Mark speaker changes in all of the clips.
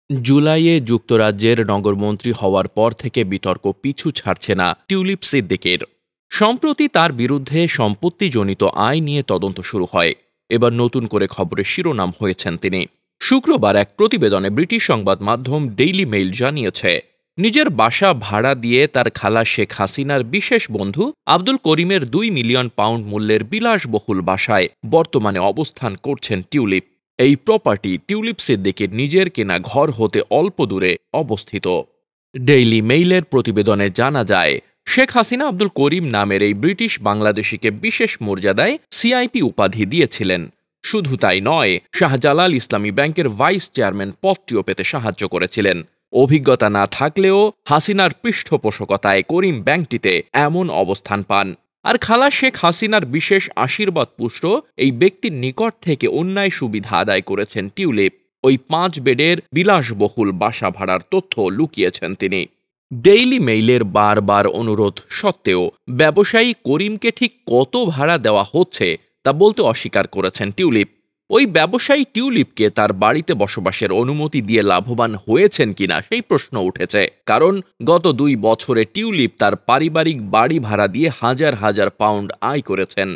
Speaker 1: জুলাইয়ে যুক্তরাজ্যের নগরমন্ত্রী হওয়ার পর থেকে বিতর্ক পিছু ছাড়ছে না টিউলিপ সিদ্দিকের। সম্প্রতি তার বিরুদ্ধে সম্পত্তিজনিত আয় নিয়ে তদন্ত শুরু হয়। এবার নতুন করে খবরের শিরোনাম হয়েছেন তিনি। শুক্রবার এক প্রতিবেদনে ব্রিটিশ সংবাদ মাধ্যম ডেইলি মেইল জানিয়েছে, নিজের বাসা ভাড়া দিয়ে তার খালা শেখ হাসিনার বিশেষ বন্ধু আব্দুল করিমের 2 মিলিয়ন পাউন্ড মূল্যের বিলাসবহুল বাসায় বর্তমানে অবস্থান করছেন টিউলিপ। এই প্রপার্টি টিউলিপ সিদ্দিকের নিজের কেনা ঘর হতে অল্প দূরে অবস্থিত। ডেইলি মেইলের প্রতিবেদনে জানা যায়, শেখ হাসিনা আব্দুল করিম নামের এই ব্রিটিশ বাংলাদেশিকে বিশেষ মর্যাদায় সিআইপি উপাধি দিয়েছিলেন। শুধু তাই নয়, শাহজালাল ইসলামী ব্যাংকের ভাইস চেয়ারম্যান পদটিও পেতে সাহায্য করেছিলেন। অভিজ্ঞতা না থাকলেও হাসিনার পৃষ্ঠপোষকতায় করিম ব্যাংকটিতে এমন অবস্থান পান। আর খালা শেখ হাসিনার বিশেষ আশীর্বাদ পুষ্ট এই ব্যক্তির নিকট থেকে অন্যায় সুবিধা আদায় করেছেন টিউলিপ। ওই 5 বেডের বিলাসবহুল বাসা ভাড়ার তথ্য লুকিয়েছেন তিনি। ডেইলি মেইলের বারবার অনুরোধ সত্ত্বেও ব্যবসায়ী করিমকে ঠিক কত ভাড়া দেওয়া হচ্ছে তা বলতে অস্বীকার করেছেন টিউলিপ। ওই ব্যবসায়ী টিউলিপকে তার বাড়িতে বসবাসের অনুমতি দিয়ে লাভবান হয়েছেন কিনা সেই প্রশ্ন উঠেছে, কারণ গত 2 বছরে টিউলিপ তার পারিবারিক বাড়ি ভাড়া দিয়ে হাজার হাজার পাউন্ড আয় করেছেন।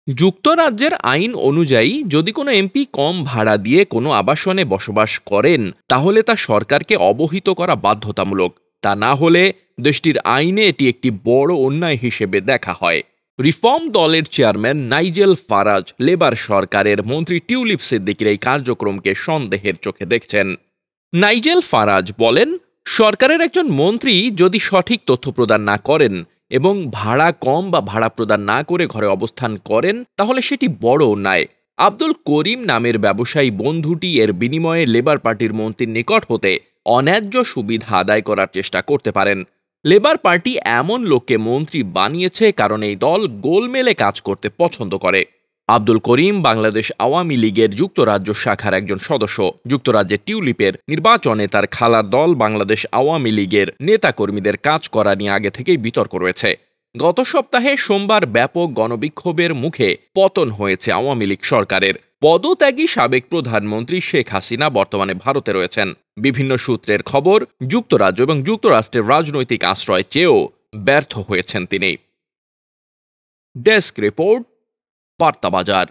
Speaker 1: যুক্তরাজ্যের আইন অনুযায়ী যদি কোনো এমপি কম ভাড়া দিয়ে কোনো আবাসনে বসবাস করেন, তাহলে তা সরকারকে অবহিত করা বাধ্যতামূলক। তা না হলে দেশটির আইনে এটি একটি বড় অন্যায় হিসেবে দেখা হয়। রিফর্ম দলের চেয়ারম্যান নাইজেল ফারাজ লেবার সরকারের মন্ত্রী টিউলিপ সিদ্দিকের এই কার্যক্রমকে সন্দেহের চোখে দেখছেন। নাইজেল ফারাজ বলেন, সরকারের একজন মন্ত্রী যদি সঠিক তথ্য প্রদান না করেন এবং ভাড়া কম বা ভাড়া প্রদান না করে ঘরে অবস্থান করেন, তাহলে সেটি বড় অন্যায়। আব্দুল করিম নামের ব্যবসায়ী বন্ধুটি এর বিনিময়ে লেবার পার্টির মন্ত্রীর নিকট হতে অন্যায্য সুবিধা আদায় করার চেষ্টা করতে পারেন। লেবার পার্টি এমন লোককে মন্ত্রী বানিয়েছে কারণ এই দল গোলমেলে কাজ করতে পছন্দ করে। আব্দুল করিম বাংলাদেশ আওয়ামী লীগের যুক্তরাজ্য শাখার একজন সদস্য। যুক্তরাজ্যে টিউলিপের নির্বাচনে তার খালার দল বাংলাদেশ আওয়ামী লীগের নেতাকর্মীদের কাজ করা নিয়ে আগে থেকেই বিতর্ক রয়েছে। গত সপ্তাহে সোমবার ব্যাপক গণবিক্ষোভের মুখে পতন হয়েছে আওয়ামী লীগ সরকারের। পদত্যাগী সাবেক প্রধানমন্ত্রী শেখ হাসিনা বর্তমানে ভারতে রয়েছেন। বিভিন্ন সূত্রের খবর, যুক্তরাজ্য এবং যুক্তরাষ্ট্রের রাজনৈতিক আশ্রয় চেয়েও ব্যর্থ হয়েছেন তিনি। ডেস্ক রিপোর্ট, বার্তা বাজার।